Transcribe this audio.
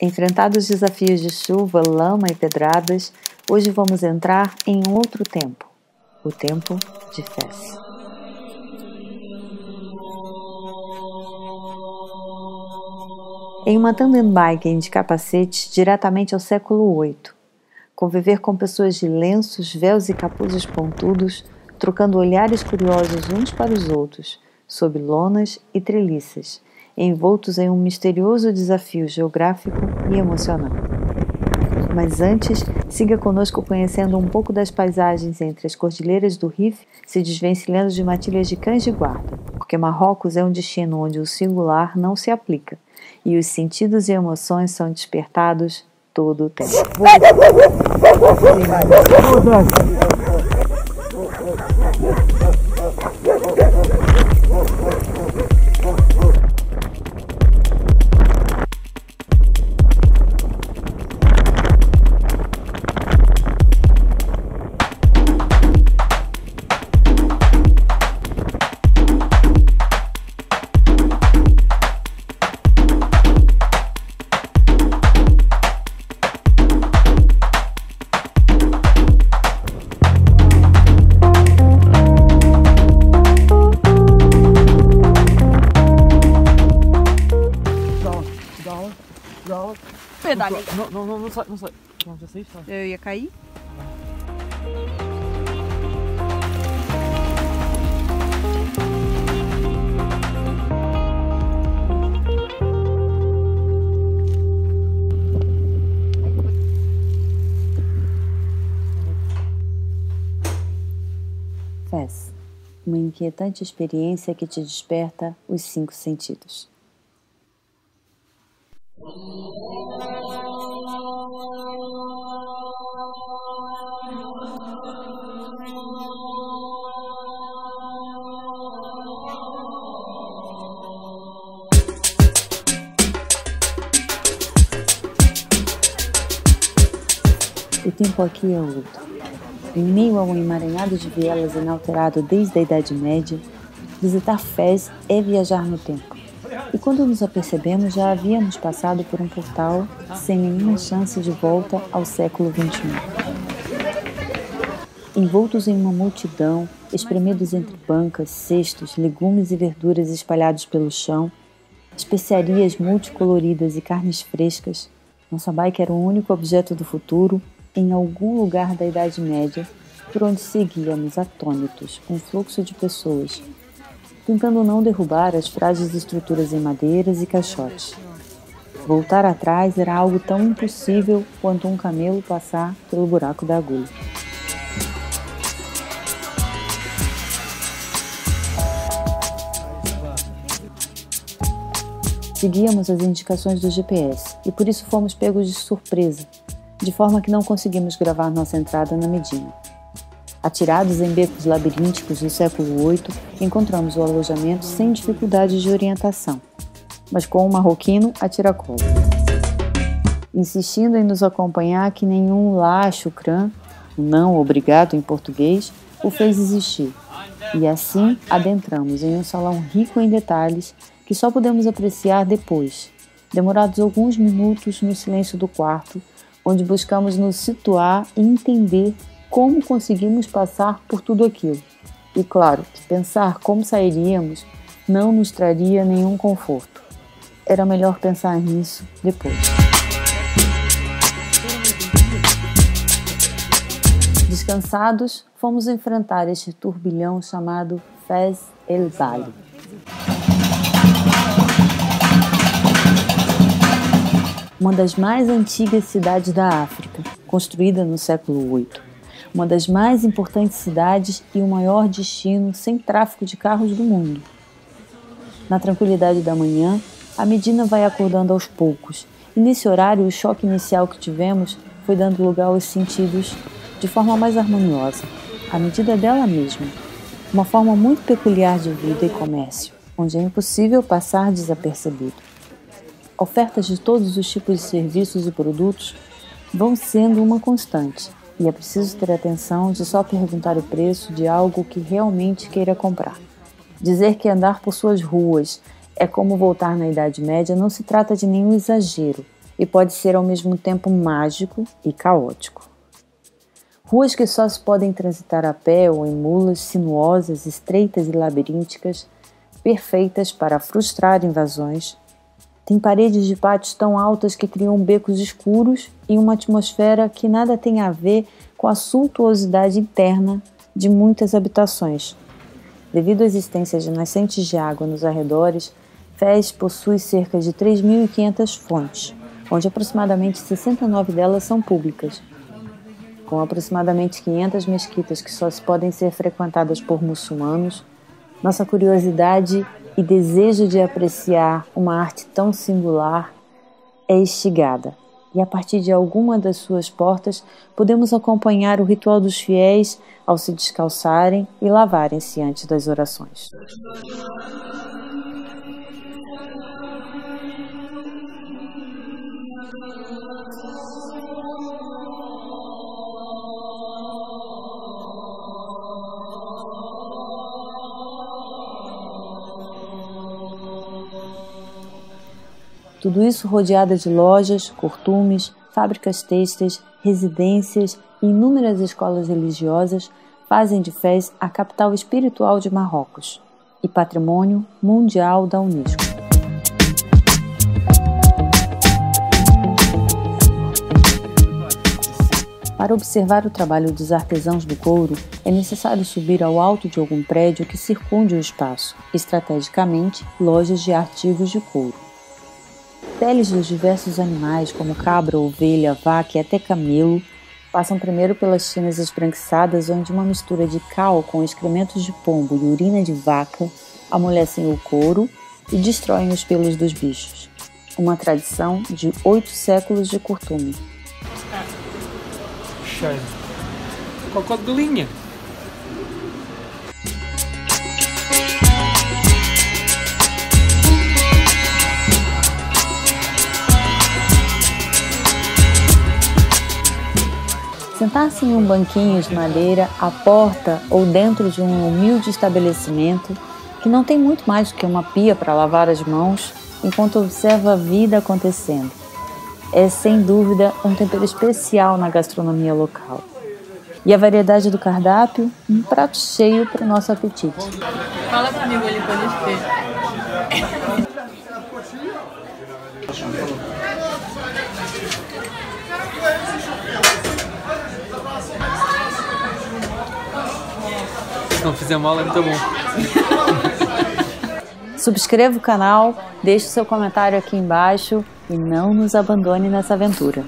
Enfrentados os desafios de chuva, lama e pedradas, hoje vamos entrar em um outro tempo, o tempo de Fez. Em uma tandem-bike de capacete diretamente ao século VIII, conviver com pessoas de lenços, véus e capuzes pontudos, trocando olhares curiosos uns para os outros, sob lonas e treliças, envoltos em um misterioso desafio geográfico e emocional. Mas antes, siga conosco conhecendo um pouco das paisagens entre as cordilheiras do Rif, se desvencilhando de matilhas de cães de guarda, porque Marrocos é um destino onde o singular não se aplica, e os sentidos e emoções são despertados todo o tempo. Pedalei. Não sai. Não, já sei, tá. Eu ia cair? Fez, uma inquietante experiência que te desperta os 5 sentidos. O tempo aqui é outro. Em meio a um emaranhado de vielas inalterado desde a Idade Média, visitar Fez é viajar no tempo. E quando nos apercebemos, já havíamos passado por um portal sem nenhuma chance de volta ao século XXI. Envoltos em uma multidão, espremidos entre bancas, cestos, legumes e verduras espalhados pelo chão, especiarias multicoloridas e carnes frescas, nossa bike era o único objeto do futuro em algum lugar da Idade Média, por onde seguíamos atônitos um fluxo de pessoas, tentando não derrubar as frágeis estruturas em madeiras e caixotes. Voltar atrás era algo tão impossível quanto um camelo passar pelo buraco da agulha. Seguíamos as indicações do GPS e por isso fomos pegos de surpresa, de forma que não conseguimos gravar nossa entrada na Medina. Atirados em becos labirínticos do século VIII, encontramos o alojamento sem dificuldade de orientação, mas com um marroquino a tiracolo, insistindo em nos acompanhar que nenhum lá shukran, não obrigado em português, o fez existir. E assim adentramos em um salão rico em detalhes que só pudemos apreciar depois, demorados alguns minutos no silêncio do quarto, onde buscamos nos situar e entender como conseguimos passar por tudo aquilo. E claro, que pensar como sairíamos não nos traria nenhum conforto. Era melhor pensar nisso depois. Descansados, fomos enfrentar este turbilhão chamado Fez El Bali. Uma das mais antigas cidades da África, construída no século VIII. Uma das mais importantes cidades e o maior destino sem tráfego de carros do mundo. Na tranquilidade da manhã, a Medina vai acordando aos poucos, e nesse horário o choque inicial que tivemos foi dando lugar aos sentidos de forma mais harmoniosa, à medida dela mesma. Uma forma muito peculiar de vida e comércio, onde é impossível passar desapercebido. Ofertas de todos os tipos de serviços e produtos vão sendo uma constante, e é preciso ter atenção de só perguntar o preço de algo que realmente queira comprar. Dizer que andar por suas ruas é como voltar na Idade Média não se trata de nenhum exagero, e pode ser ao mesmo tempo mágico e caótico. Ruas que só se podem transitar a pé ou em mulas sinuosas, estreitas e labirínticas, perfeitas para frustrar invasões. Tem paredes de pátios tão altas que criam becos escuros e uma atmosfera que nada tem a ver com a suntuosidade interna de muitas habitações. Devido à existência de nascentes de água nos arredores, Fez possui cerca de 3.500 fontes, onde aproximadamente 69 delas são públicas. Com aproximadamente 500 mesquitas que só podem ser frequentadas por muçulmanos, nossa curiosidade e desejo de apreciar uma arte tão singular é instigada, e a partir de alguma das suas portas podemos acompanhar o ritual dos fiéis ao se descalçarem e lavarem-se antes das orações. Tudo isso rodeada de lojas, curtumes, fábricas têxteis, residências e inúmeras escolas religiosas fazem de Fez a capital espiritual de Marrocos e patrimônio mundial da Unesco. Para observar o trabalho dos artesãos do couro, é necessário subir ao alto de algum prédio que circunde o espaço, estrategicamente lojas de artigos de couro. Peles dos diversos animais, como cabra, ovelha, vaca e até camelo, passam primeiro pelas tinas esbranquiçadas, onde uma mistura de cal com excrementos de pombo e urina de vaca amolecem o couro e destroem os pelos dos bichos. Uma tradição de 8 séculos de curtume. Cheiro. Cocó de galinha. Sentar-se em um banquinho de madeira à porta ou dentro de um humilde estabelecimento que não tem muito mais do que uma pia para lavar as mãos enquanto observa a vida acontecendo. É sem dúvida um tempero especial na gastronomia local. E a variedade do cardápio, um prato cheio para o nosso apetite. Fala comigo ali pra gente ver. Se não fizer mal, é muito bom. Subscreva o canal, deixe seu comentário aqui embaixo e não nos abandone nessa aventura.